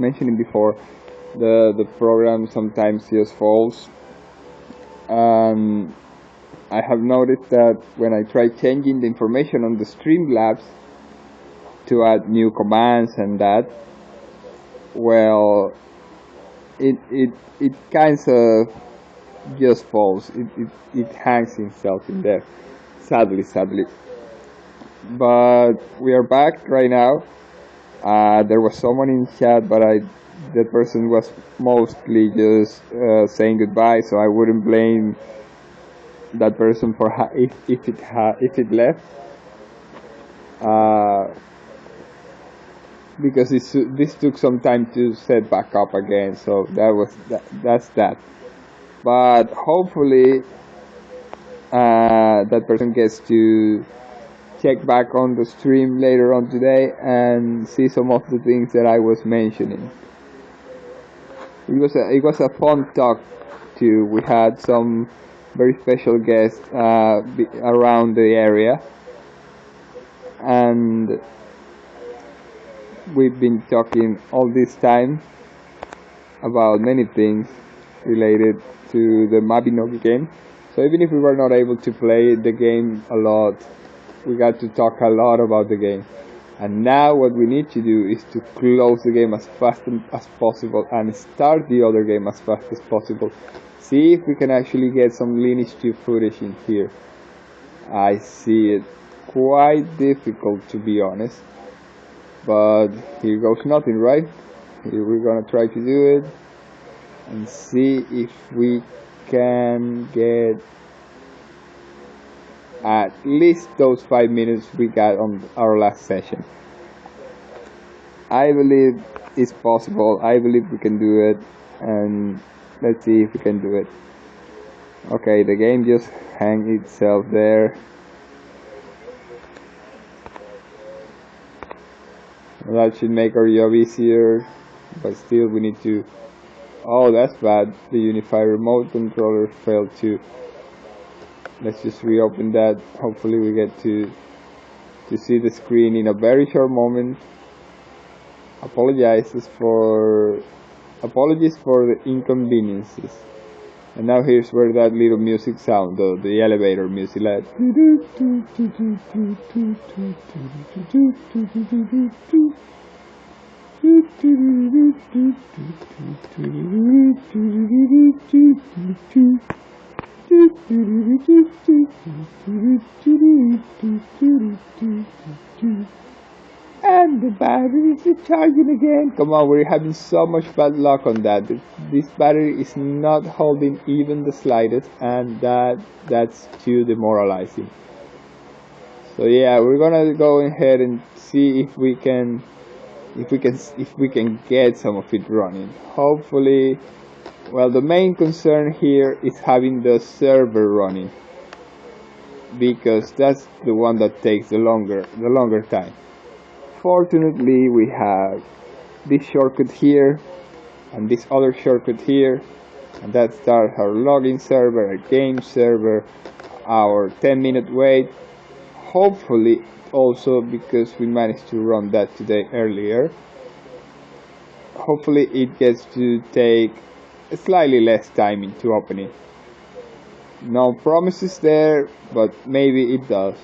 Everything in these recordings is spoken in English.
mentioning before, the program sometimes just falls. I have noticed that when I try changing the information on the Streamlabs to add new commands and that, well, it kind of just falls. It hangs itself in there, sadly. But we are back right now. There was someone in chat, but the person was mostly just saying goodbye, so I wouldn't blame that person for if it left. Because this took some time to set back up again, so that's that. But hopefully that person gets to check back on the stream later on today and see some of the things that I was mentioning. It was a fun talk too. We had some very special guests around the area, and we've been talking all this time about many things related to the Mabinogi game. So even if we were not able to play the game a lot, we got to talk a lot about the game. And now what we need to do is to close the game as fast as possible and start the other game as fast as possible. See if we can actually get some Lineage 2 footage in here. I see it quite difficult, to be honest. But here goes nothing, right? Here we're gonna try to do it and see if we can get at least those 5 minutes we got on our last session. I believe it's possible. I believe we can do it, and let's see if we can do it. Okay, the game just hangs itself there. That should make our job easier, but still we need to... Oh, that's bad. The Unify remote controller failed too. Let's just reopen that. Hopefully we get to see the screen in a very short moment. Apologies for the inconveniences. And now here's where that little music sound, the elevator music, like... And the battery is charging again. Come on, we're having so much bad luck on that. This battery is not holding even the slightest, and that's too demoralizing. So yeah, we're gonna go ahead and see if we can get some of it running. Hopefully. Well, the main concern here is having the server running, because that's the one that takes the longer time. Fortunately, we have this shortcut here and this other shortcut here, and that starts our login server, our game server, our 10-minute wait. Hopefully also, because we managed to run that today earlier, hopefully it gets to take slightly less time into opening. No promises there, but maybe it does.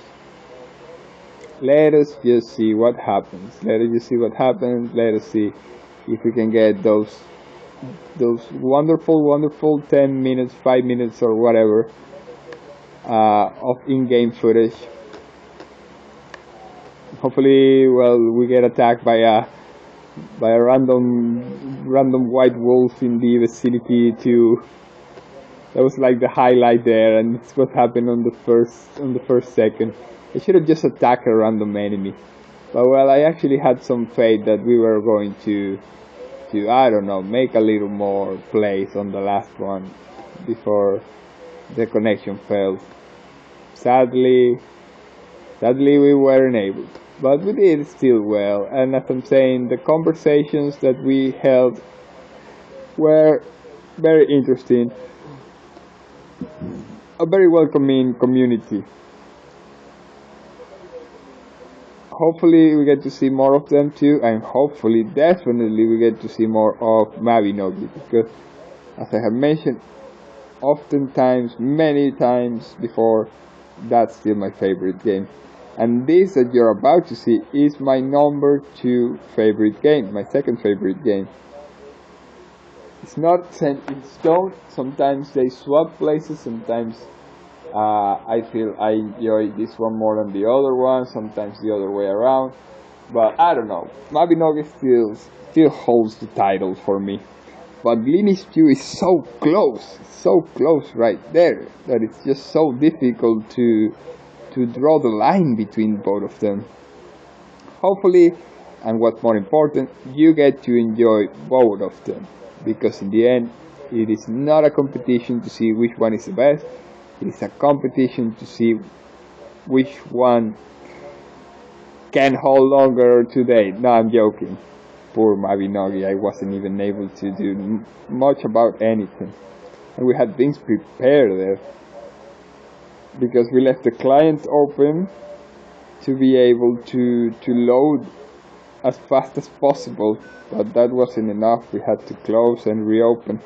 Let us just see what happens. Let us see if we can get those wonderful 10 minutes, 5 minutes or whatever of in-game footage. Hopefully, well, we get attacked by a random white wolf in the vicinity too. That was like the highlight there, and it's what happened on the first second. I should have just attacked a random enemy, but well, I actually had some faith that we were going to I don't know, make a little more plays on the last one before the connection failed. Sadly we weren't able. But we did still well, and as I'm saying, the conversations that we held were very interesting. A very welcoming community. hopefully we get to see more of them too, and hopefully, definitely, we get to see more of Mabinogi, because as I have mentioned oftentimes, many times before, that's still my favorite game. And this that you're about to see is my number 2 favorite game, my second favorite game. It's not set in stone. Sometimes they swap places. Sometimes I feel I enjoy this one more than the other one. Sometimes the other way around. But I don't know. Mabinogi still holds the title for me. But Lineage 2 is so close right there, that it's just so difficult to draw the line between both of them. Hopefully, and what's more important, you get to enjoy both of them, because in the end, it is not a competition to see which one is the best. It is a competition to see which one can hold longer today. No, I'm joking. Poor Mabinogi, I wasn't even able to do much about anything. And we had things prepared there, because we left the client open to be able to load as fast as possible, but that wasn't enough. We had to close and reopen.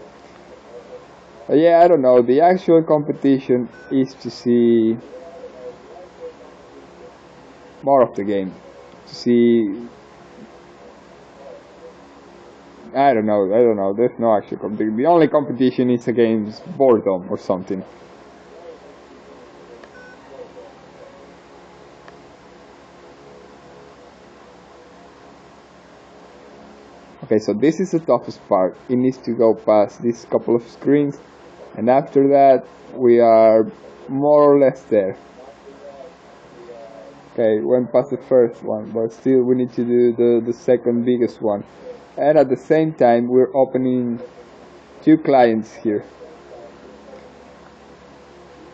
But yeah, I don't know, the actual competition is to see more of the game, to see, I don't know, there's no actual competition. The only competition is against boredom or something. Okay, so this is the toughest part. It needs to go past these couple of screens, and after that we are more or less there. Okay, went past the first one, but still we need to do the second biggest one. And at the same time we're opening 2 clients here.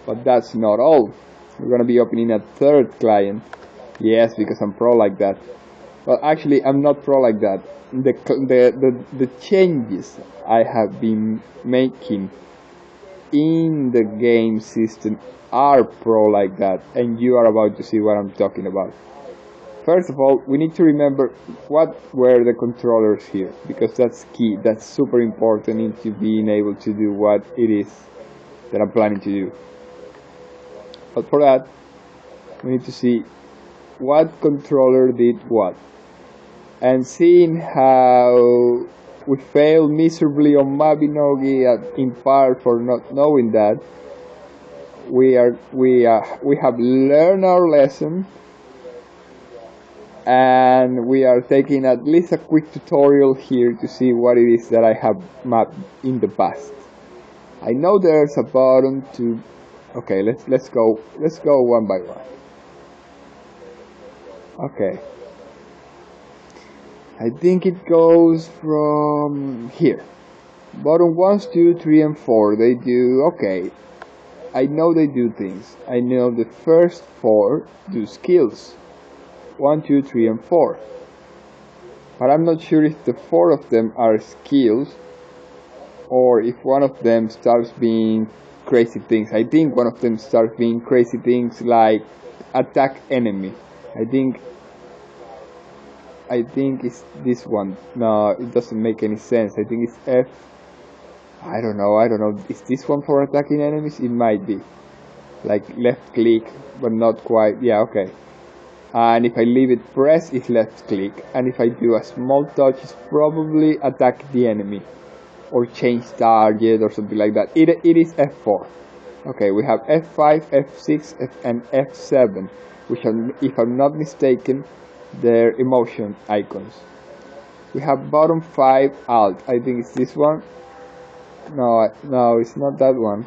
But that's not all. We're gonna be opening a 3rd client. Yes, because I'm pro like that. Well, actually, I'm not pro like that. The changes I have been making in the game system are pro like that, and you are about to see what I'm talking about. First of all, we need to remember what were the controllers here, because that's key. That's super important into being able to do what it is that I'm planning to do. But for that, we need to see what controller did what. And seeing how we failed miserably on Mabinogi, in part for not knowing that, we have learned our lesson, and we are taking at least a quick tutorial here to see what it is that I have mapped in the past. I know there's a button to. Okay, let's go one by one. Okay. I think it goes from here. Bottom 1, 2, 3, and 4. They do, okay. I know they do things. I know the first 4 do skills. 1, 2, 3, and 4. But I'm not sure if the 4 of them are skills, or if one of them starts being crazy things. I think one of them starts being crazy things like attack enemy. I think it's this one. No, it doesn't make any sense. I think it's F. I don't know. Is this one for attacking enemies? It might be. Like left click, but not quite. Yeah, okay. And if I leave it pressed, it's left click. And if I do a small touch, it's probably attack the enemy. Or change target or something like that. It is F4. Okay, we have F5, F6, and F7. Which are, if I'm not mistaken, their emotion icons. We have bottom 5 alt. I think it's this one. No, it's not that one.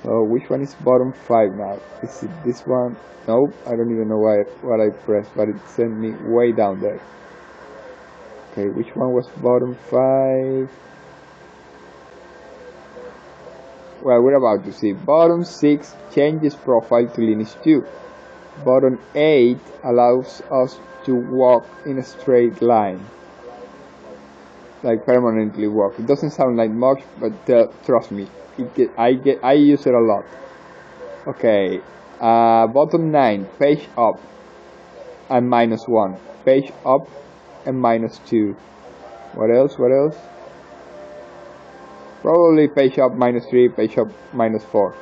So which one is bottom 5 now? Is it this one? Nope, I don't even know what I pressed, but it sent me way down there. Okay, which one was bottom 5? Well, we're about to see. Bottom 6 changes profile to Lineage 2. Button 8 allows us to walk in a straight line, like permanently walk. It doesn't sound like much, but trust me, I use it a lot. Okay, button 9, page up, and -1. Page up and -2. What else? What else? Probably page up -3, page up -4.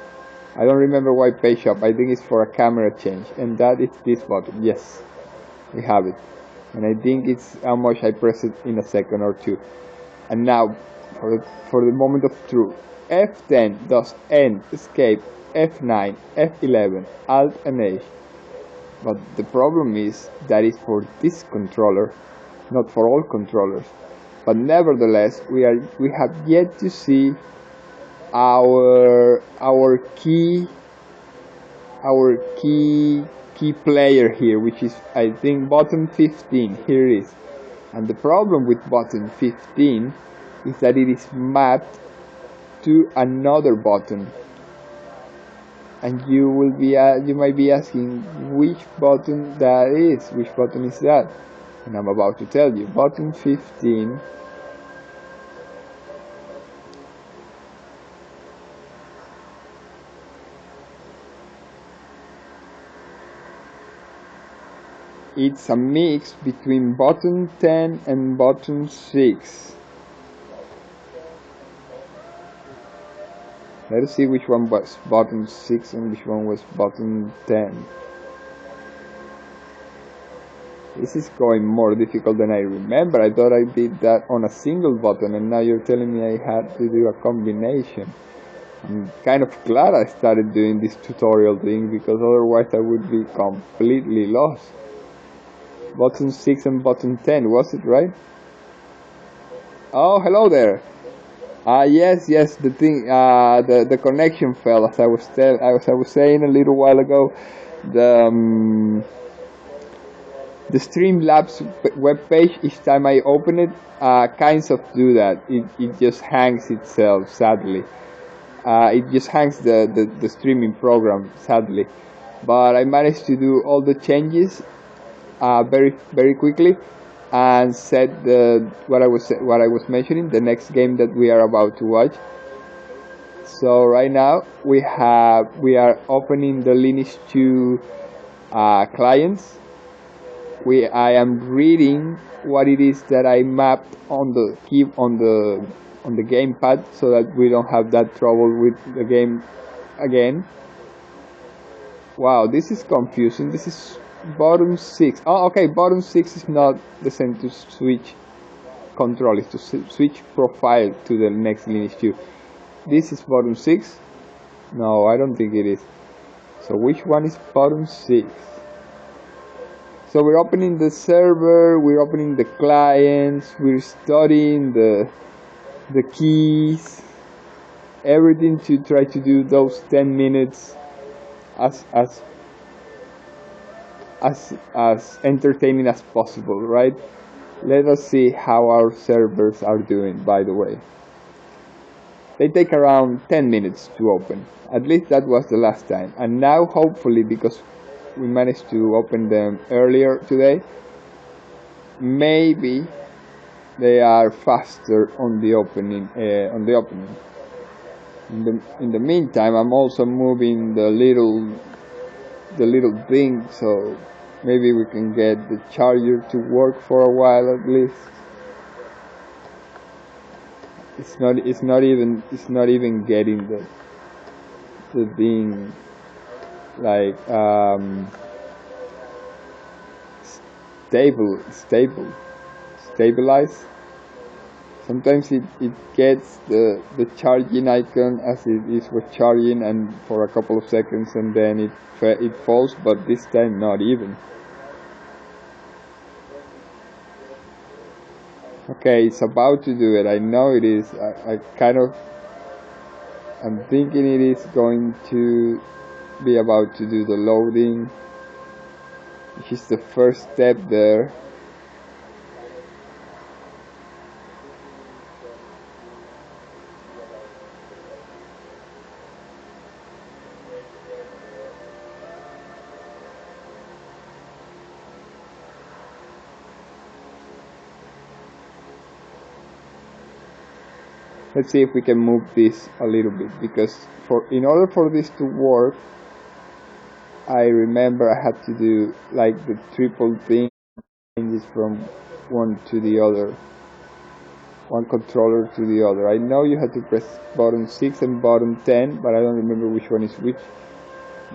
I don't remember why page up. I think it's for a camera change, and that is this button. Yes, we have it. And I think it's how much I press it in a second or two. And now, for the moment of truth, F10 does end, escape, F9, F11, Alt and H. But the problem is that is for this controller, not for all controllers. But nevertheless, we have yet to see our key player here, which is, I think, button 15. Here it is. And the problem with button 15 is that it is mapped to another button. And you might be asking which button that is. Which button is that? And I'm about to tell you. Button 15 it's a mix between button 10 and button 6. Let's see which one was button 6 and which one was button 10. This is going more difficult than I remember. I thought I did that on a single button, and now you're telling me I had to do a combination. I'm kind of glad I started doing this tutorial thing, because otherwise I would be completely lost. Button 6 and button 10, was it right? Oh, hello there. Yes, the thing, the connection fell, as I was saying a little while ago. The Streamlabs web page, each time I open it, kinds of do that. It just hangs itself, sadly. It just hangs the streaming program, sadly. But I managed to do all the changes very quickly, and set what I was mentioning, the next game that we are about to watch. So right now we are opening the Lineage 2 clients. I am reading what it is that I mapped on the key on the gamepad, so that we don't have that trouble with the game again. Wow, this is confusing. This is button 6. Oh, okay, button 6 is not the same to switch control, it's to switch profile to the next Lineage 2. This is button 6? No, I don't think it is. So which one is button 6? So we're opening the server, we're opening the clients, we're studying the keys, everything to try to do those 10 minutes as entertaining as possible, right? Let us see how our servers are doing, by the way. They take around 10 minutes to open. At least that was the last time. And now, hopefully, because we managed to open them earlier today, maybe they are faster on the opening. In the meantime, I'm also moving the little thing, so maybe we can get the charger to work for a while at least. It's not even getting the thing like stabilize. Sometimes it gets the charging icon as it is was charging, and for a couple of seconds, and then it falls, but this time not even. Okay, it's about to do it. I know it is. I'm thinking it is going to be about to do the loading, which is the first step there. Let's see if we can move this a little bit, because in order for this to work, I remember I had to do like the triple thing, changes from one to the other, one controller to the other. I know you had to press button 6 and button 10, but I don't remember which one is which.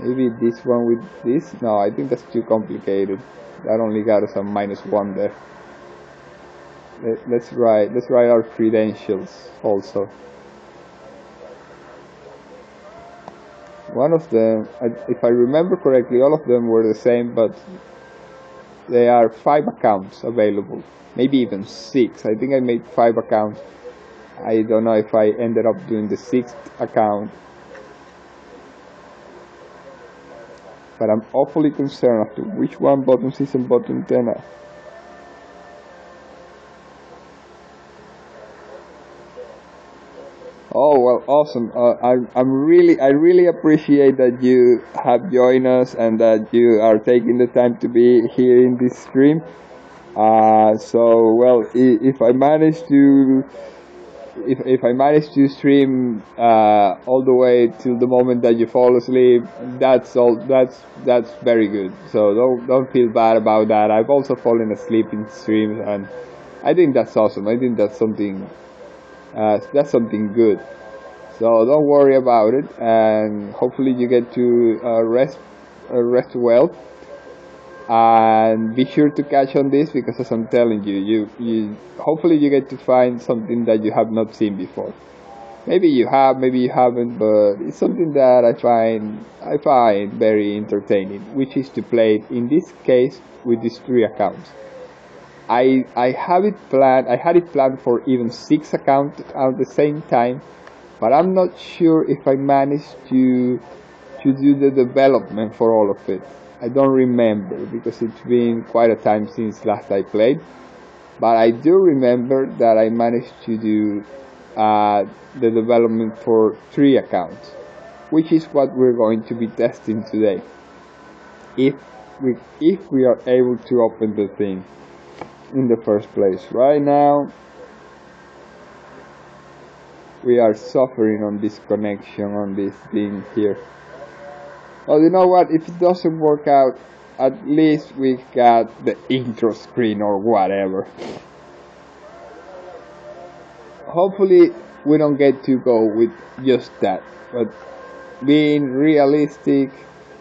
Maybe this one with this? No, I think that's too complicated. That only got us a -1 there. Let's write our credentials also. One of them, if I remember correctly, all of them were the same, but there are 5 accounts available, maybe even 6. I think I made 5 accounts. I don't know if I ended up doing the 6th account, but I'm awfully concerned as to which one button 6 and button 10 are. Oh well, awesome! I really appreciate that you have joined us and that you are taking the time to be here in this stream. So well, if I manage to stream all the way till the moment that you fall asleep, that's all. That's very good. So don't feel bad about that. I've also fallen asleep in streams, and I think that's awesome. I think that's something good. So don't worry about it, and hopefully you get to rest well. And be sure to catch on this, because as I'm telling you, hopefully you get to find something that you have not seen before. Maybe you have, maybe you haven't, but it's something that I find very entertaining, which is to play it, in this case, with these 3 accounts. I had it planned for even 6 accounts at the same time, but I'm not sure if I managed to do the development for all of it. I don't remember, because it's been quite a time since last I played, but I do remember that I managed to do the development for 3 accounts, which is what we're going to be testing today, if we are able to open the thing in the first place. Right now we are suffering on this connection, on this thing here. Well, you know what, if it doesn't work out, at least we got the intro screen or whatever. Hopefully we don't get to go with just that, but being realistic,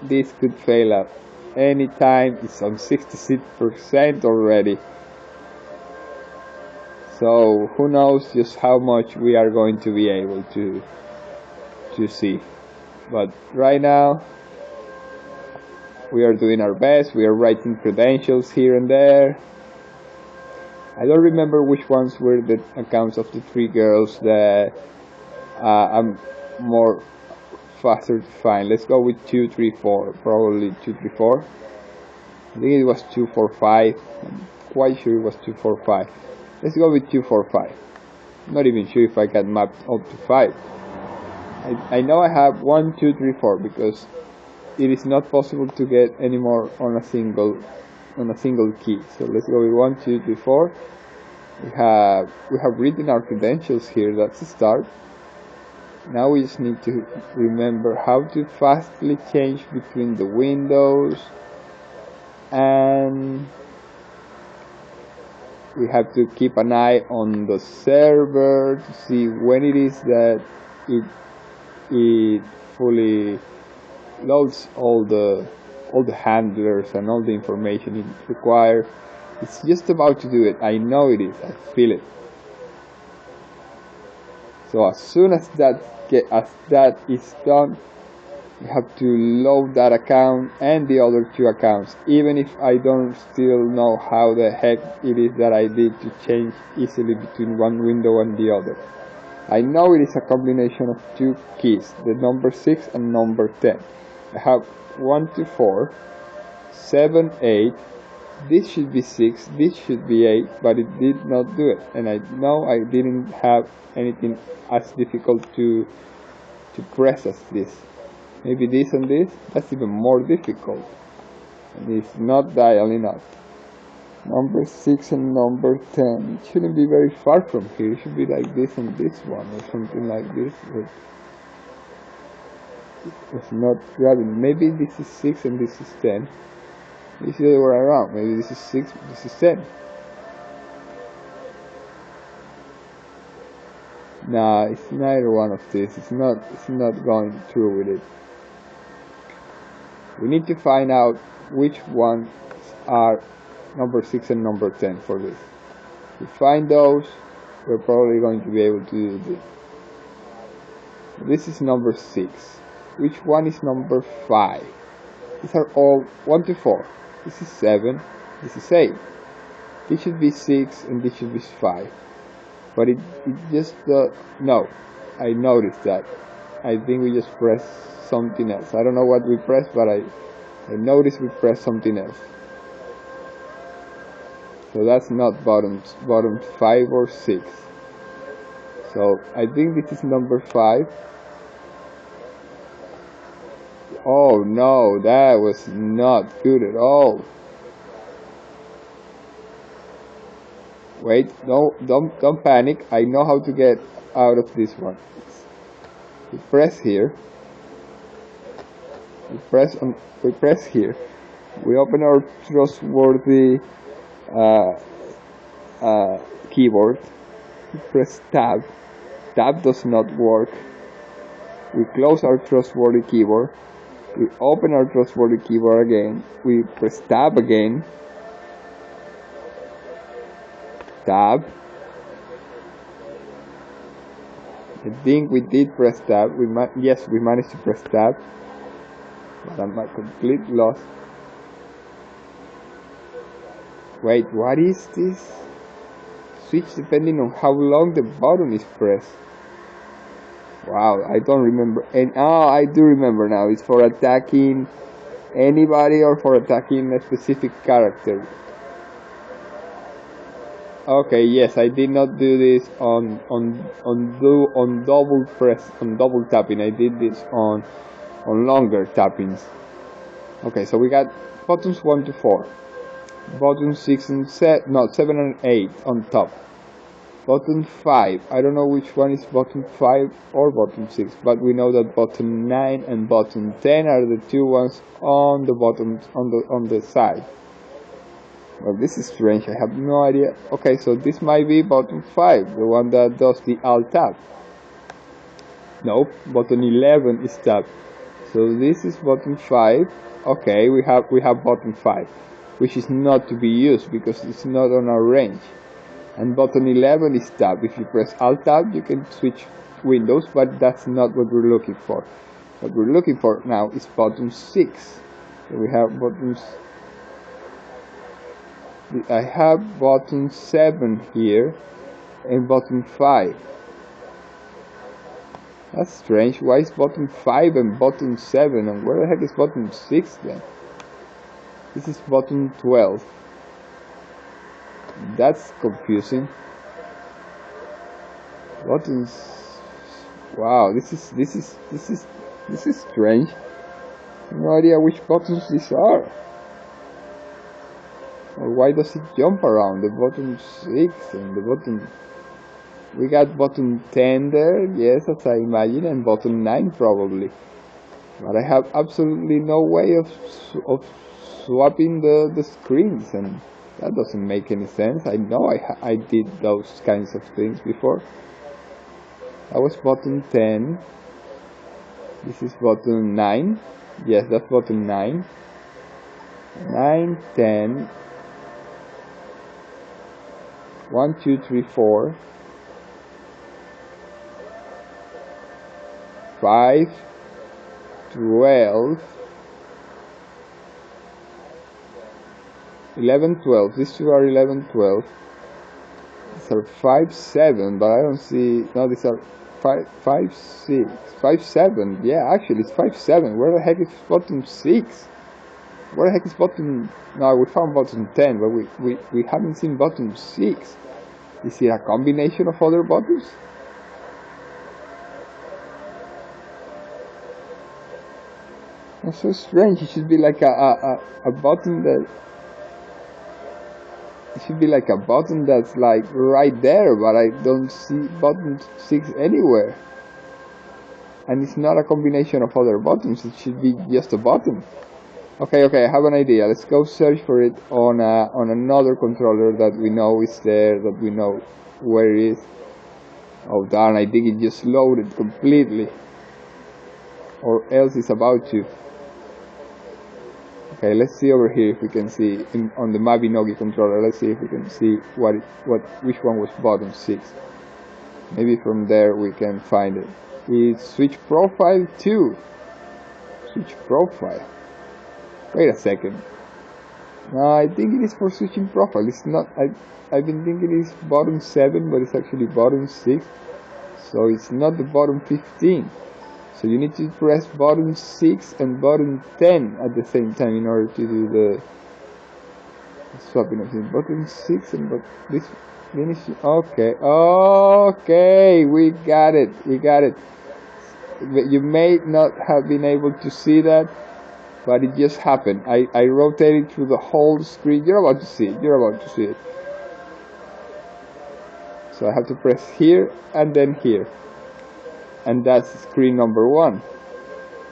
this could fail at any time. It's on 66% already, so who knows just how much we are going to be able to see. But right now we are doing our best. We are writing credentials here and there. I don't remember which ones were the accounts of the 3 girls that I'm more faster to find. Let's go with 2, 3, 4. Probably 2, 3, 4. I think it was 2, 4, 5. I'm quite sure it was 2, 4, 5. Let's go with 2, 4, 5. I'm not even sure if I can map up to 5. I know I have 1, 2, 3, 4, because it is not possible to get any more on a single key. So let's go with 1, 2, 3, 4. We have written our credentials here. That's a start. Now we just need to remember how to fastly change between the windows, and we have to keep an eye on the server to see when it is that it fully loads all the handlers and all the information it requires. It's just about to do it. I know it is. I feel it. So as soon as that is done, you have to load that account and the other 2 accounts, even if I don't still know how the heck it is that I did to change easily between one window and the other. I know it is a combination of 2 keys, the number 6 and number 10. I have 1 to 4, 7, 8. This should be 6, this should be 8, but it did not do it. And I know I didn't have anything as difficult to press as this. Maybe this and this, that's even more difficult. And it's not dialing up. Number 6 and number 10. It shouldn't be very far from here. It should be like this and this one, or something like this. It's not grabbing. Maybe this is 6 and this is 10. This is the other way around. Maybe this is 6, this is 10. Nah, it's neither one of these. It's not going through with it. We need to find out which ones are number 6 and number 10 for this. If we find those, we're probably going to be able to do this. This is number 6. Which one is number 5? These are all 1 to 4. This is 7. This is 8. This should be 6 and this should be 5. But it just no. I noticed that. I think we just pressed something else. I don't know what we pressed, but I noticed we pressed something else. So that's not bottom 5 or 6. So I think this is number 5. Oh no, that was not good at all. Wait, no, don't panic. I know how to get out of this one. We press here. We press here. We open our trustworthy keyboard. We press tab. Tab does not work. We close our trustworthy keyboard. We open our trustworthy keyboard again. We press tab again. Tab. I think we did press tab. Yes, we managed to press tab. But I'm at complete loss. Wait, what is this? Switch depending on how long the button is pressed. Wow, I don't remember. I do remember now. It's for attacking anybody or for attacking a specific character. Okay, yes, I did not do this on double tapping. I did this on longer tappings. Okay, so we got buttons 1 to 4, buttons 6 and 7 and 8 on top. Button 5, I don't know which one is button 5 or button 6, but we know that button 9 and button 10 are the two ones on the buttons on the side. Well, this is strange, I have no idea. Okay, so this might be button 5, the one that does the alt tab. Nope, button 11 is tab. So this is button 5. Okay, we have button 5, which is not to be used because it's not on our range. And button 11 is tab. If you press alt tab, you can switch windows, but that's not what we're looking for. What we're looking for now is button 6. So we have buttons. I have button 7 here and button 5. That's strange. Why is button 5 and button 7? And where the heck is button 6 then? This is button 12. That's confusing. Buttons. Wow, this is strange. No idea which buttons these are. Or why does it jump around the button 6 and the button? We got button 10 there, yes, as I imagine, and button 9 probably. But I have absolutely no way of swapping the screens, and that doesn't make any sense. I know I did those kinds of things before. That was button 10. This is button 9. Yes, that's button 9. 9, 10. 1, 2, 3, 4. 5, 12. 11, 12. These two are 11, 12. These are 5, 7, but I don't see. No, these are 5, 6. 5, 7. Yeah, actually, it's 5, 7. Where the heck is button 6? Where the heck is button? No, we found button 10, but we haven't seen button 6. Is it a combination of other buttons? That's so strange. It should be like a button that. It should be like a button that's like right there, but I don't see button 6 anywhere. and it's not a combination of other buttons. It should be just a button. Okay, I have an idea. Let's go search for it on another controller that we know is there, that we know where it is. Oh darn, I think it just loaded completely, or else it's about to. Okay, let's see over here if we can see on the Mabinogi controller. Let's see if we can see which one was button 6. Maybe from there we can find it. It's switch profile 2. Switch profile. Wait a second. No, I think it is for switching profile. It's not. I've been thinking it is button 7, but it's actually button 6. So it's not the button 15. So you need to press button 6 and button 10 at the same time in order to do the swapping of things. Button 6 and this finish. Okay, we got it. You may not have been able to see that, but it just happened. I rotated through the whole screen. You're about to see it. So I have to press here and then here. And that's screen number 1.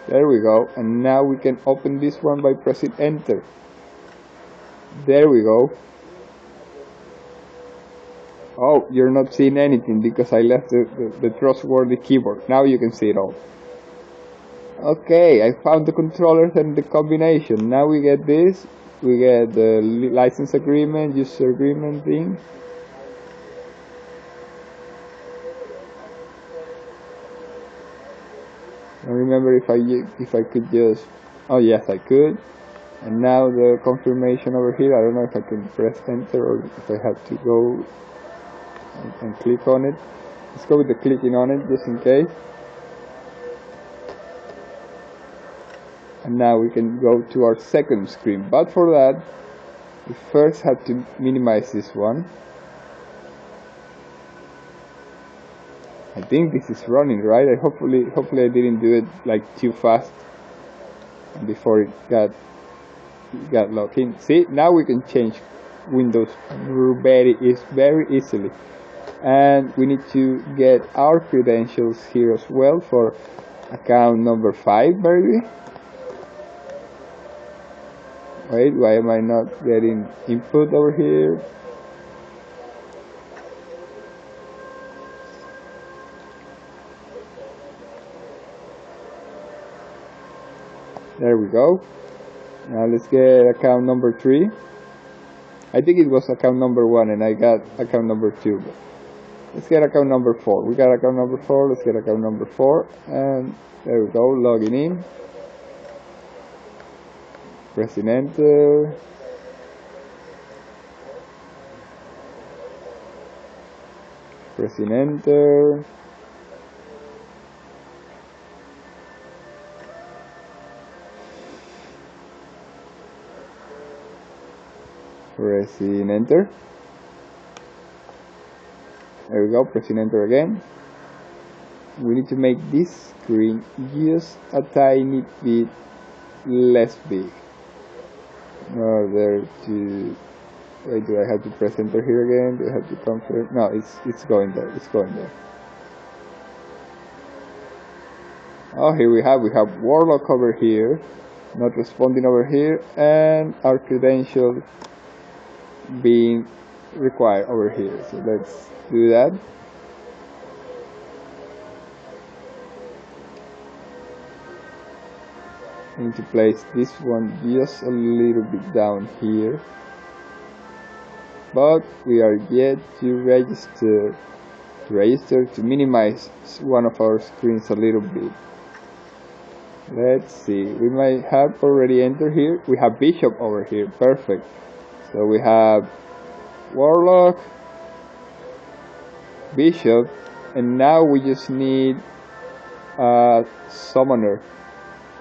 There we go. And now we can open this one by pressing enter. There we go. Oh, you're not seeing anything because I left the trustworthy keyboard. Now you can see it all. Okay, I found the controllers and the combination. Now we get this. We get the license agreement, user agreement thing. I remember if I could just. Oh yes, I could. And now the confirmation over here. I don't know if I can press enter or if I have to go and click on it. Let's go with the clicking on it just in case. And now we can go to our second screen. But for that, we first have to minimize this one. I think this is running, right? Hopefully I didn't do it like too fast before it got locked in. See, now we can change windows very easily. And we need to get our credentials here as well for account number 5, maybe. Wait, why am I not getting input over here? There we go. Now let's get account number 3. I think it was account number 1 and I got account number 2. Let's get account number 4. We got account number 4. Let's get account number 4. And there we go, logging in. Pressing enter. Pressing enter. Pressing enter. There we go, pressing enter again. We need to make this screen just a tiny bit less big in order to. Wait, do I have to press enter here again? Do I have to confirm? No, it's going there. It's going there. Oh, here we have Warlock over here, not responding over here, and our credential being required over here. So let's do that. I need to place this one just a little bit down here, but we are yet to register to minimize one of our screens a little bit. Let's see, we might have already entered here. We have Bishop over here, perfect. So we have Warlock, Bishop, and now we just need Summoner.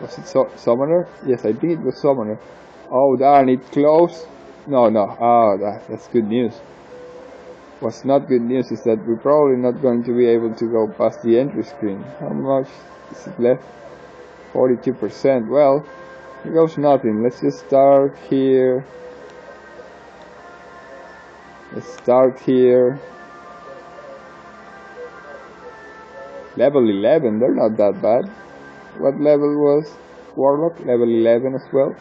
Was it Summoner? Yes, I think it was Summoner. Oh darn, it closed. No. Oh, that's good news. What's not good news is that we're probably not going to be able to go past the entry screen. How much is it left? 42%. Well, here goes nothing. Let's just start here. Let's start here. Level 11, they're not that bad. What level was Warlock? Level 11 as well.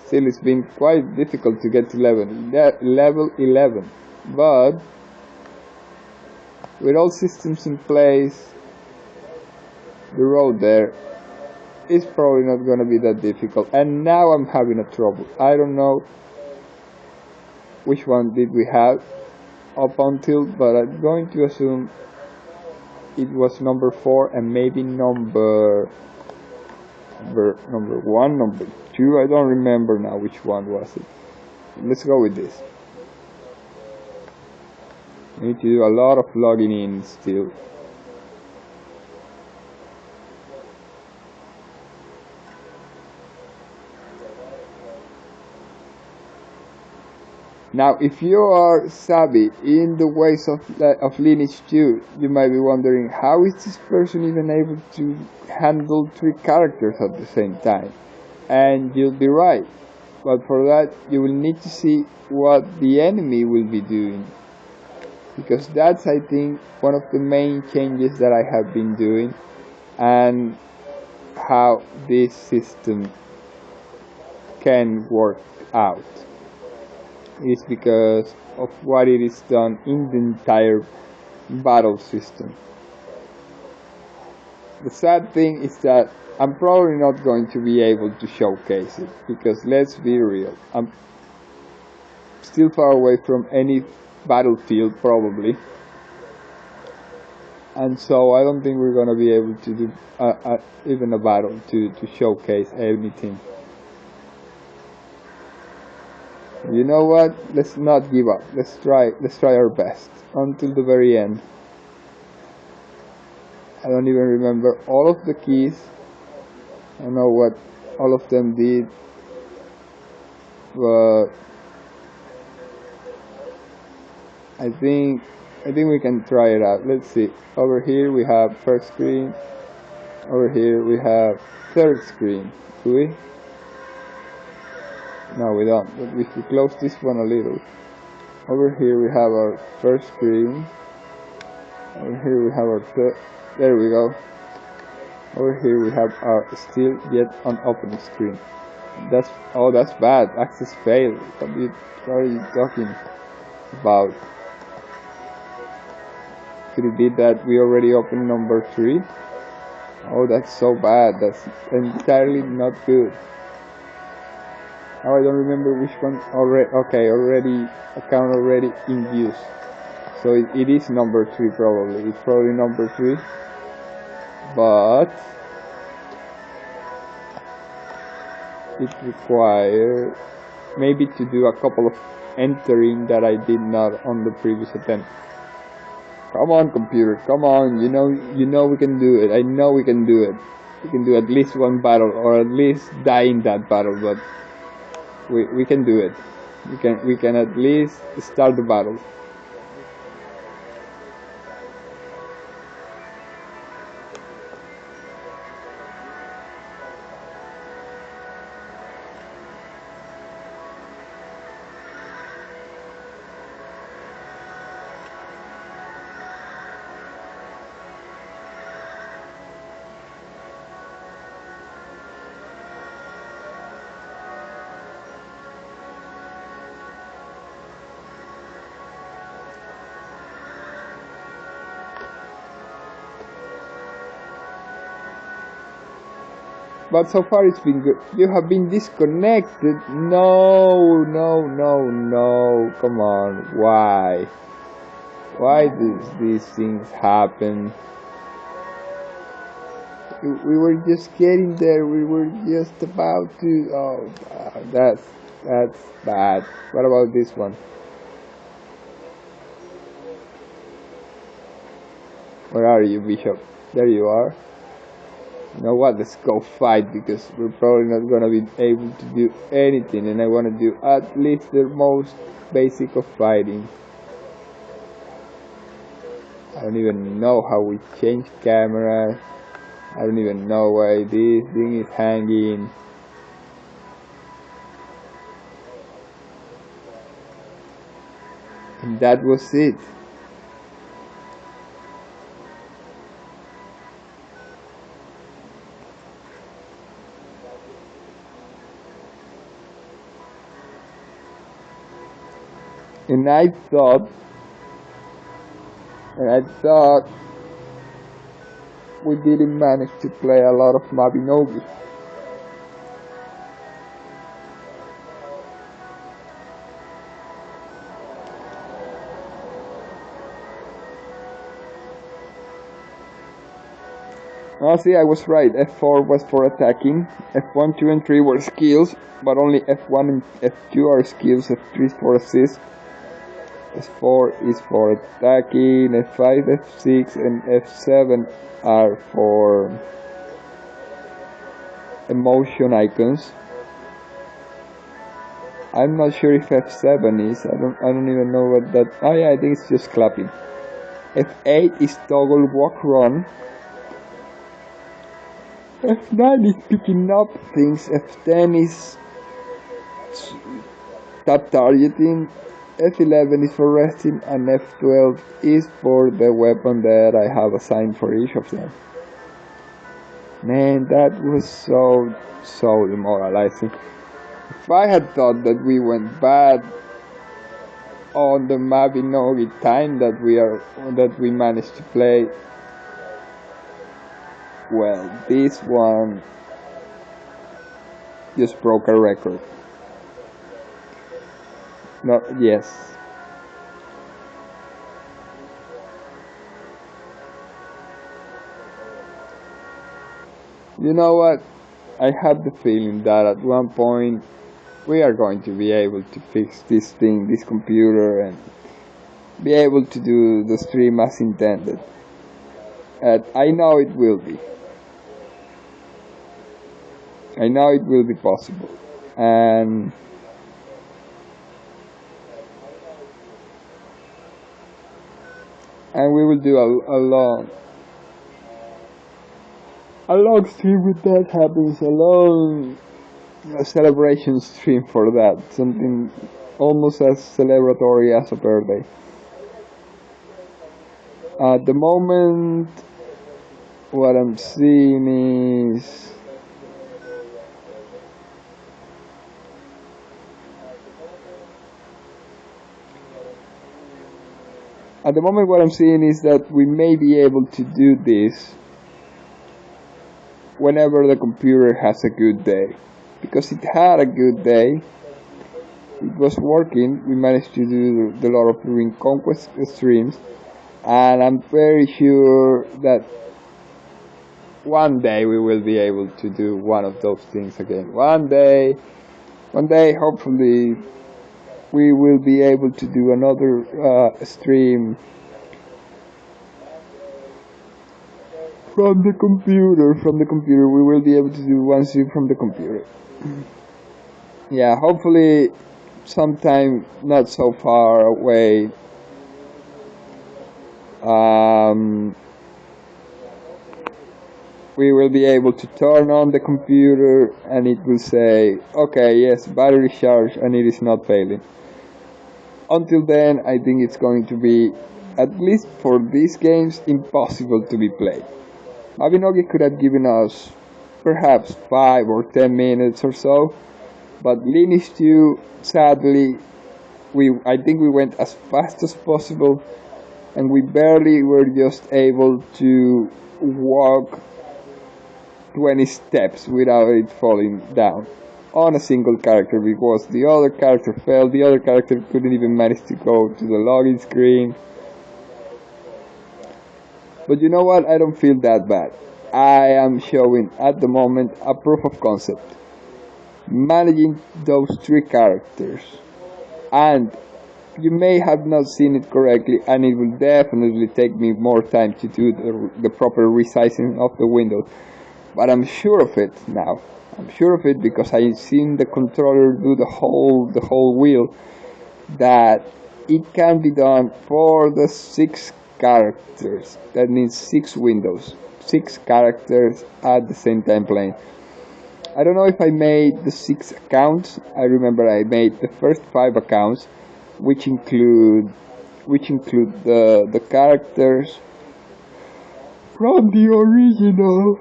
Still, it's been quite difficult to get to level 11, but with all systems in place, the road there is probably not gonna be that difficult. And now I'm having a trouble. I don't know which one did we have up until, but I'm going to assume it was number 4 and maybe number 1, number 2. I don't remember now which one was it. Let's go with this. We need to do a lot of logging in still. Now, if you are savvy in the ways of Lineage 2, you might be wondering, how is this person even able to handle 3 characters at the same time? And you'll be right, but for that you will need to see what the enemy will be doing, because that's, I think, one of the main changes that I have been doing, and how this system can work out is because of what it is done in the entire battle system. The sad thing is that I'm probably not going to be able to showcase it, because let's be real, I'm still far away from any battlefield probably, and so I don't think we're gonna be able to do even a battle to showcase anything. You know what? Let's not give up. Let's try our best until the very end. I don't even remember all of the keys. I don't know what all of them did, but I think we can try it out. Let's see. Over here we have first screen. Over here we have third screen. Do we? No, we don't. But if we close this one a little, over here we have our first screen. Over here we have our third. There we go. Over here we have our still yet unopened screen. That's bad. Access failed. What are you talking about? Could it be that we already opened number 3? Oh, that's so bad. That's entirely not good. Now I don't remember which one already. Okay, account already in use. So it is number 3 probably. It's probably number 3. But it requires maybe to do a couple of entering that I did not on the previous attempt. Come on, computer, come on, you know we can do it. I know we can do it. We can do at least one battle, or at least die in that battle, but we can do it. We can at least start the battle. But so far it's been good. You have been disconnected. No. Come on. Why? Why do these things happen? We were just getting there. We were just about to. Oh, that's bad. What about this one? Where are you, Bishop? There you are. You know what, let's go fight, because we're probably not gonna be able to do anything, and I want to do at least the most basic of fighting. I don't even know how we change cameras. I don't even know why this thing is hanging. And that was it. And I thought we didn't manage to play a lot of Mabinogi. Oh, see, I was right. F4 was for attacking, F1, 2, and 3 were skills, but only F1 and F2 are skills, F3 is for assist, F4 is for attacking, F5, F6, and F7 are for emotion icons. I'm not sure if F7 is, I don't even know what that, oh yeah, I think it's just clapping. F8 is toggle walk run. F9 is picking up things, F10 is tap targeting, F11 is for resting, and F12 is for the weapon that I have assigned for each of them. Man, that was so demoralizing. If I had thought that we went bad on the Mabinogi time that we managed to play, well, this one just broke a record. No, yes. You know what? I have the feeling that at one point we are going to be able to fix this computer, and be able to do the stream as intended. And I know it will be. I know it will be possible. And we will do a long stream with that happens, a long celebration stream for that, something almost as celebratory as a birthday. At the moment, what I'm seeing is that we may be able to do this whenever the computer has a good day, because it had a good day, it was working, we managed to do the Lord of the Ring Conquest streams, and I'm very sure that one day we will be able to do one of those things again. One day hopefully we will be able to do another stream from the computer. We will be able to do one stream from the computer. Yeah, hopefully sometime not so far away. We will be able to turn on the computer and it will say, okay, yes, battery charge, and it is not failing. Until then, I think it's going to be, at least for these games, impossible to be played. Mabinogi could have given us perhaps 5 or 10 minutes or so, but Lineage 2, sadly, I think we went as fast as possible, and we barely were just able to walk 20 steps without it falling down on a single character, because the other character fell, the other character couldn't even manage to go to the login screen. But you know what, I don't feel that bad. I am showing at the moment a proof of concept. Managing those 3 characters, and you may have not seen it correctly, and it will definitely take me more time to do the proper resizing of the window. But I'm sure of it now. I'm sure of it because I've seen the controller do the whole wheel, that it can be done for the 6 characters. That means 6 windows, 6 characters at the same time playing. I don't know if I made the 6 accounts. I remember I made the first 5 accounts, which include which include the characters from the original.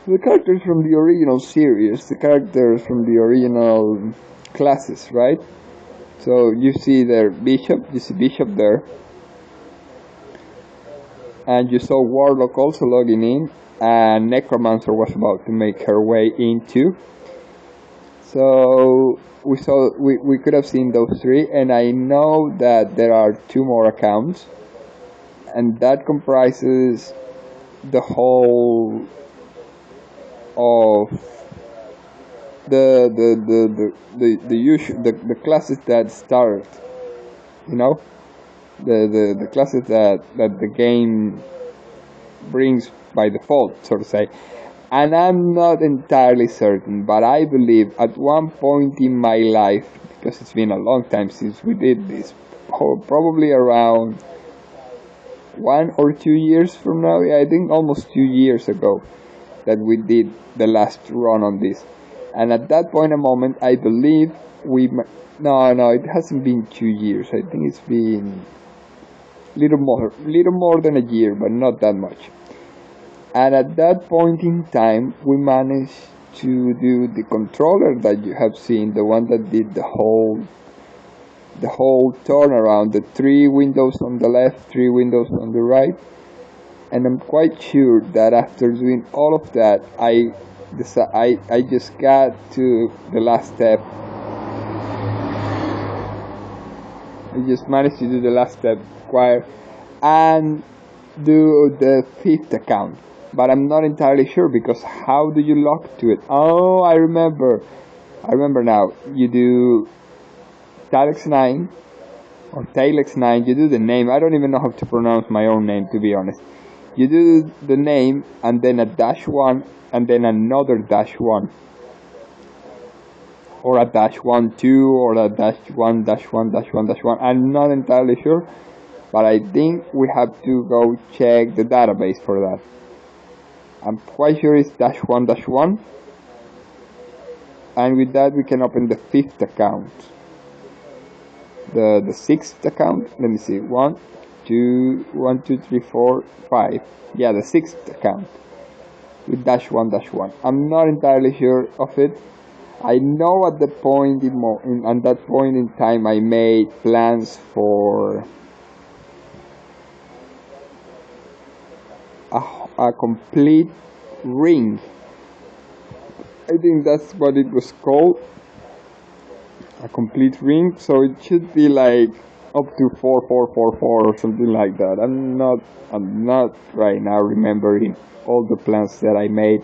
The characters from the original series, the characters from the original classes, right? So you see their bishop, you see bishop there. And you saw Warlock also logging in, and Necromancer was about to make her way in too. So we could have seen those three, and I know that there are 2 more accounts, and that comprises the whole of the usual the classes that start, you know, the classes that the game brings by default, so to say. And I'm not entirely certain, but I believe at one point in my life, because it's been a long time since we did this, probably around 1 or 2 years from now, I think almost 2 years ago, that we did the last run on this. And at that point, a moment, I believe no, it hasn't been 2 years. I think it's been little more than a year, but not that much. And at that point in time, we managed to do the controller that you have seen, the one that did the whole turnaround, the 3 windows on the left, 3 windows on the right. And I'm quite sure that after doing all of that, I just got to the last step. I just managed to do the last step and do the 5th account. But I'm not entirely sure, because how do you log to it? Oh, I remember now. You do Talex9 or Talex9, you do the name. I don't even know how to pronounce my own name, to be honest. You do the name and then a -1 and then another -1. Or a -1-2 or a -1-1-1-1. I'm not entirely sure, but I think we have to go check the database for that. I'm quite sure it's -1-1. And with that we can open the 5th account. The 6th account, let me see, 1, 2, 3, 4, 5. Yeah, the 6th account with -1-1. I'm not entirely sure of it. I know at that point in time I made plans for a complete ring. I think that's what it was called, a complete ring. So it should be like up to 4-4-4-4 or something like that. I'm not right now remembering all the plans that I made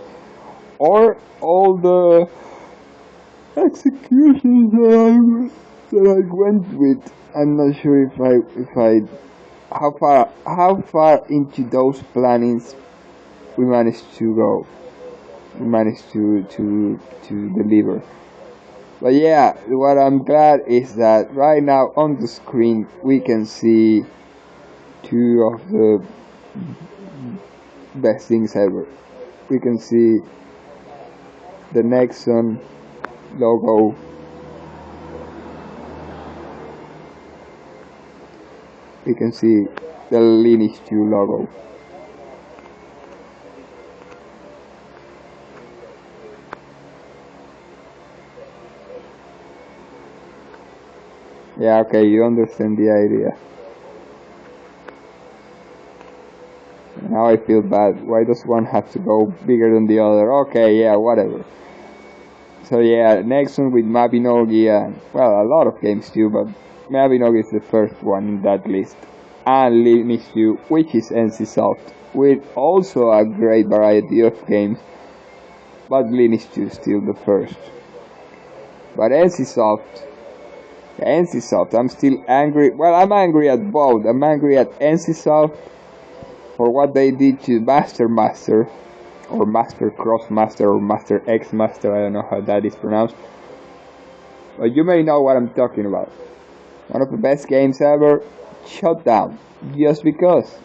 or all the executions that I went with. I'm not sure how far into those plannings we managed to go. We managed to deliver. But yeah, what I'm glad is that right now on the screen we can see 2 of the best things ever. We can see the Nexon logo. We can see the Lineage 2 logo. Yeah, okay, you understand the idea. Now I feel bad. Why does one have to go bigger than the other? Okay, yeah, whatever. So yeah, next one with Mabinogi, and well, a lot of games too, but Mabinogi is the first one in that list. And Lineage 2, which is NCSoft, with also a great variety of games, but Lineage 2 is still the first. But NCSoft, I'm still angry. Well, I'm angry at both. I'm angry at NCSoft for what they did to Master, or Master Cross Master, or Master X Master, I don't know how that is pronounced. But you may know what I'm talking about. One of the best games ever, shut down. Just because.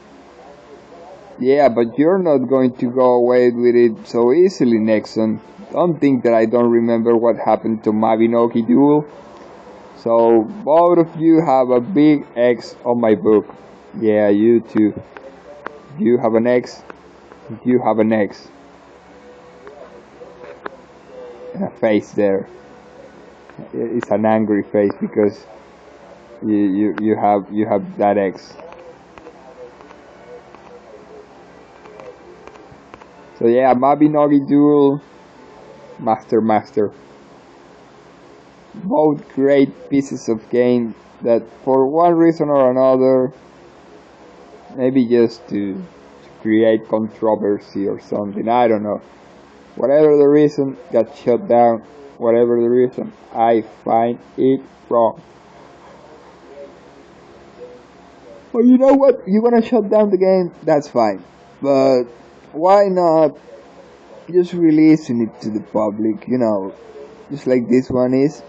Yeah, but you're not going to go away with it so easily, Nexon. Don't think that I don't remember what happened to Mabinogi Duel. So both of you have a big X on my book. Yeah, you too. You have an X. You have an X. And a face there. It's an angry face because you have that X. So yeah, Mabinogi Duel, Master. Both great pieces of game that for one reason or another, maybe just to create controversy or something, I don't know. Whatever the reason, got shut down. Whatever the reason, I find it wrong. Well, you know what? You wanna shut down the game? That's fine. But why not just releasing it to the public? You know, just like this one is.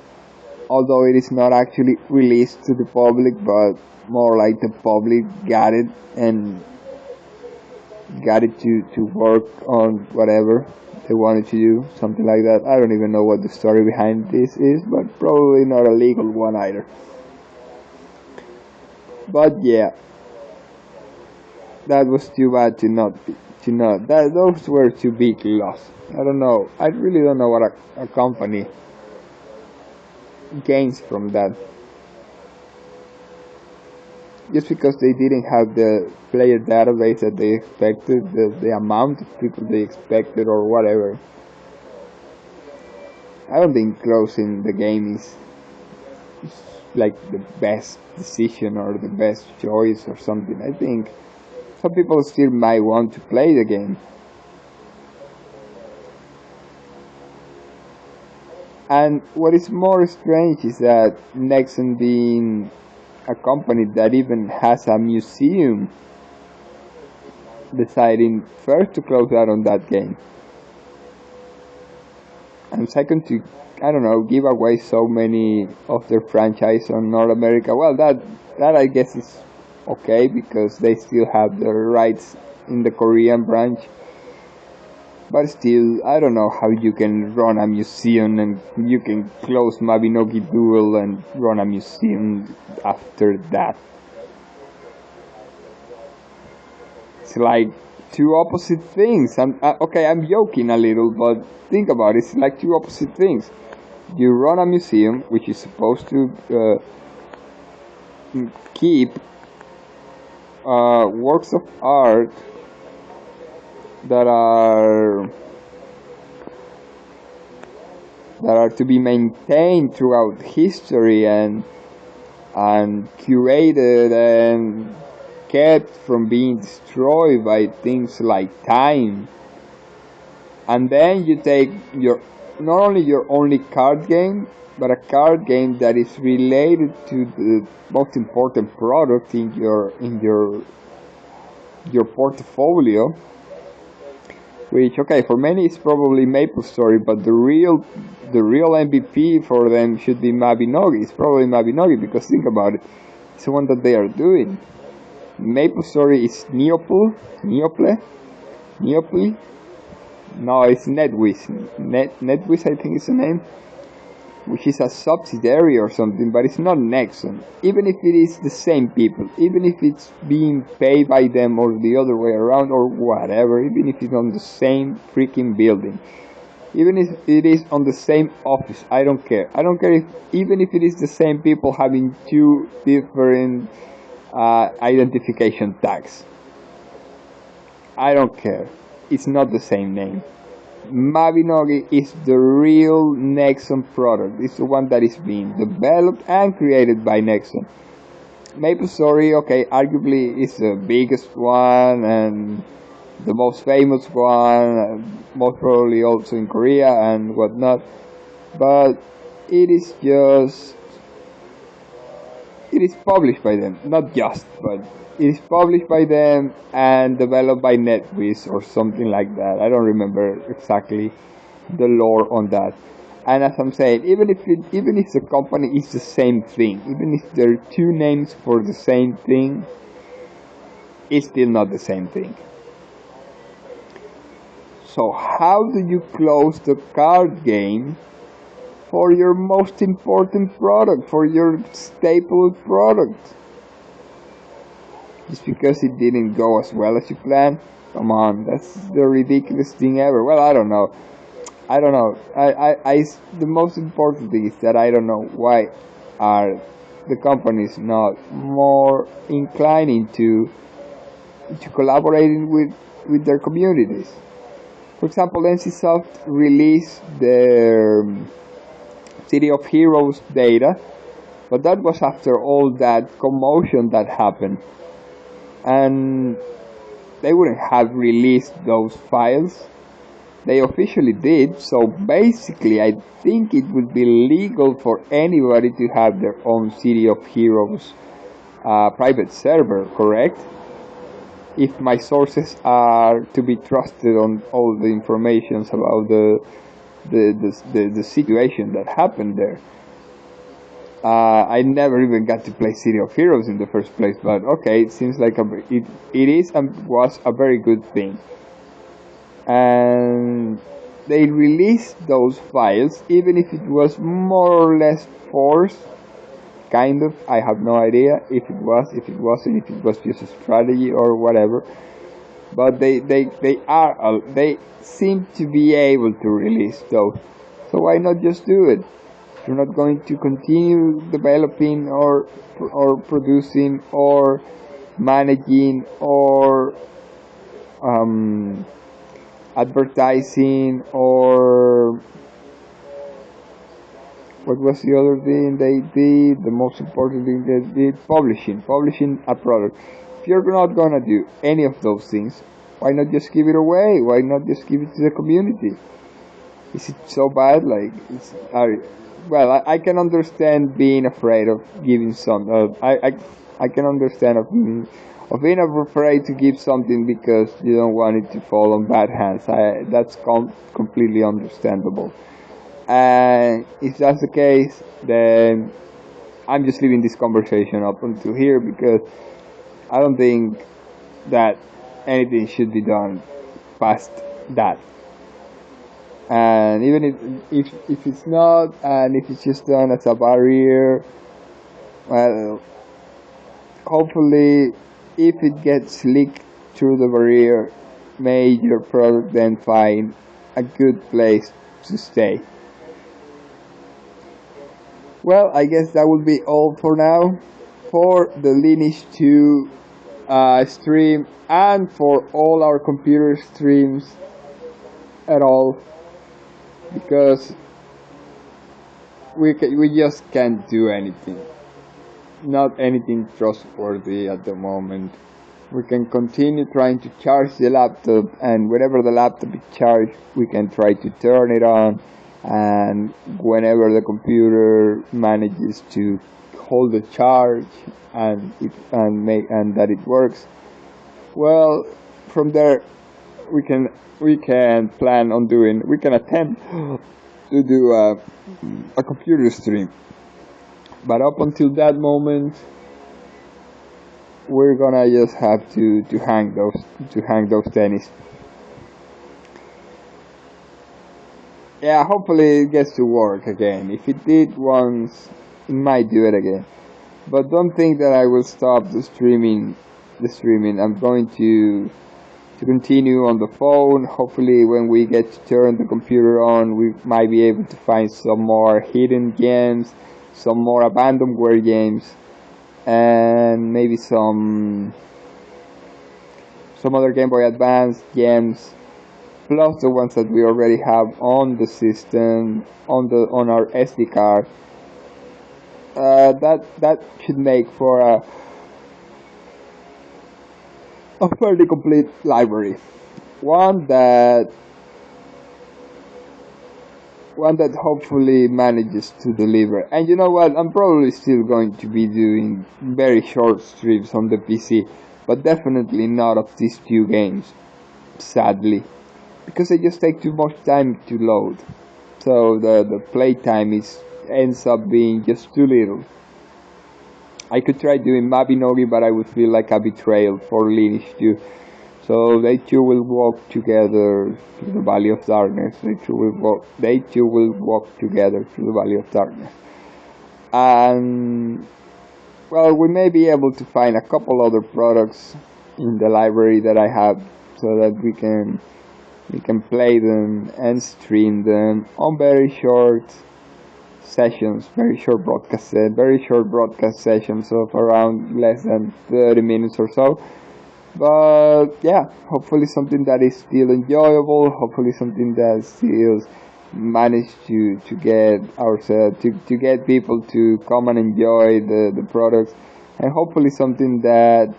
Although it is not actually released to the public, but more like the public got it and got it to work on whatever they wanted to do, something like that. I don't even know what the story behind this is, but probably not a legal one either. But yeah, that was too bad to not. Those were too big loss. I don't know. I really don't know what a company gains from that. Just because they didn't have the player database that they expected, the amount of people they expected or whatever. I don't think closing the game is like the best decision or the best choice or something. I think some people still might want to play the game. And what is more strange is that Nexon, being a company that even has a museum, deciding first to close out on that game, and second to, I don't know, give away so many of their franchise on North America. Well, that I guess is okay because they still have the rights in the Korean branch. But still, I don't know how you can run a museum and you can close Mabinogi Duel and run a museum after that. It's like two opposite things. Okay, I'm joking a little, but think about it. It's like two opposite things. You run a museum, which is supposed to keep works of art that are to be maintained throughout history and curated and kept from being destroyed by things like time. And then you take not only your only card game, but a card game that is related to the most important product in your portfolio. Which, okay, for many it's probably MapleStory, but the real MVP for them should be Mabinogi. It's probably Mabinogi because think about it, it's the one that they are doing. MapleStory is Neople. No, it's NetWiz. NetWiz, I think is the name, which is a subsidiary or something, but it's not Nexon. Even if it is the same people, even if it's being paid by them or the other way around or whatever, even if it's on the same freaking building, even if it is on the same office, I don't care. I don't care even if it is the same people having two different identification tags. I don't care. It's not the same name. Mabinogi is the real Nexon product. It's the one that is being developed and created by Nexon. MapleStory, okay, arguably is the biggest one and the most famous one, most probably also in Korea and whatnot. But it is published by them, not just, but it is published by them and developed by NetWiz or something like that. I don't remember exactly the lore on that. And as I'm saying, even if the company is the same thing, even if there are two names for the same thing, it's still not the same thing. So how do you close the card game for your most important product, for your staple product. Just because it didn't go as well as you planned? Come on, that's the ridiculous thing ever. Well, I don't know. The most important thing is that I don't know why are the companies not more inclining to collaborating with their communities. For example, NCSoft released their City of Heroes data, but that was after all that commotion that happened. And they wouldn't have released those files. They officially did, so basically I think it would be legal for anybody to have their own City of Heroes private server, correct? If my sources are to be trusted on all the information about the situation that happened there. I never even got to play City of Heroes in the first place, but okay, it seems like it is and was a very good thing. And they released those files, even if it was more or less forced, kind of. I have no idea if it was, if it wasn't, if it was just a strategy or whatever. But they seem to be able to release those. So why not just do it? You're not going to continue developing or producing or managing or advertising, or what was the other thing they did? The most important thing they did, publishing a product. If you're not gonna do any of those things, why not just give it away? Why not just give it to the community? Is it so bad? Like, I can understand being afraid of giving some. I can understand of being afraid to give something because you don't want it to fall on bad hands. That's completely understandable. And if that's the case, then I'm just leaving this conversation up until here, because I don't think that anything should be done past that. And even if it's not, and if it's just done as a barrier, well, hopefully, if it gets leaked through the barrier, may your product then find a good place to stay. Well, I guess that will be all for now, for the Lineage 2 stream, and for all our computer streams at all, because we just can't do anything. Not anything trustworthy at the moment. We can continue trying to charge the laptop, and whenever the laptop is charged, we can try to turn it on, and whenever the computer manages to hold the charge and that it works, well, from there we can plan on doing, we can attempt to do a computer stream. But up until that moment, we're gonna just have to hang those tennis. Yeah, hopefully it gets to work again. If it did once, it might do it again. But don't think that I will stop the streaming. I'm going to continue on the phone. Hopefully when we get to turn the computer on, we might be able to find some more hidden gems, some more abandonware games, and maybe some other Game Boy Advance gems, plus the ones that we already have on the system, on our SD card. That should make for a fairly complete library, one that hopefully manages to deliver. And you know what, I'm probably still going to be doing very short streams on the PC, but definitely not of these two games, sadly, because they just take too much time to load, so the playtime ends up being just too little. I could try doing Mabinogi, but I would feel like a betrayal for Lineage 2. So they two will walk together through the valley of darkness. They two will walk together through the valley of darkness. And well, we may be able to find a couple other products in the library that I have, so that we can play them and stream them on very short sessions, very short broadcast sessions of around less than 30 minutes or so. But yeah, hopefully something that is still enjoyable, hopefully something that still managed to get ourselves to get people to come and enjoy the products, and hopefully something that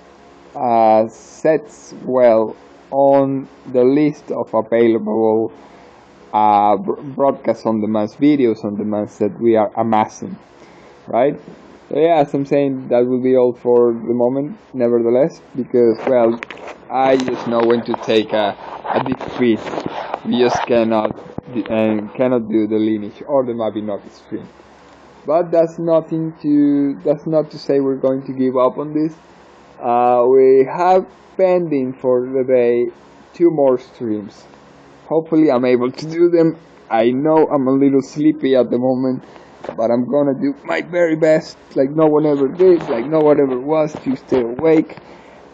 sets well on the list of available broadcast on demand videos on demand that we are amassing, right? So yeah, as I'm saying, that will be all for the moment, nevertheless, because, well, I just know when to take a deep breath. We just cannot do the lineage or the Mabinogi stream. But that's not to say we're going to give up on this. We have pending for the day 2 more streams. Hopefully I'm able to do them. I know I'm a little sleepy at the moment, but I'm gonna do my very best, like no one ever did, like no one ever was, to stay awake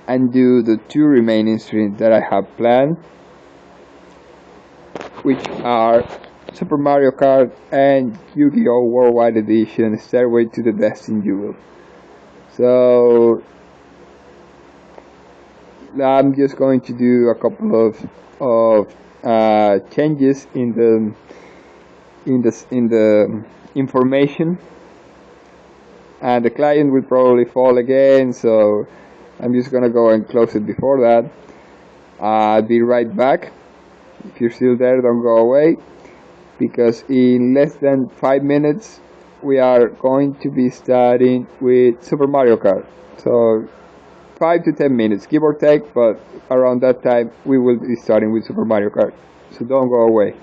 and do the 2 remaining streams that I have planned, which are Super Mario Kart and Yu-Gi-Oh! Worldwide Edition Stairway to the Destined Jewel. So I'm just going to do a couple of changes in the information, and the client will probably fall again, so I'm just gonna go and close it before that. I'll be right back. If you're still there, don't go away, because in less than 5 minutes we are going to be starting with Super Mario Kart. So 5 to 10 minutes, give or take, but around that time we will be starting with Super Mario Kart. So don't go away.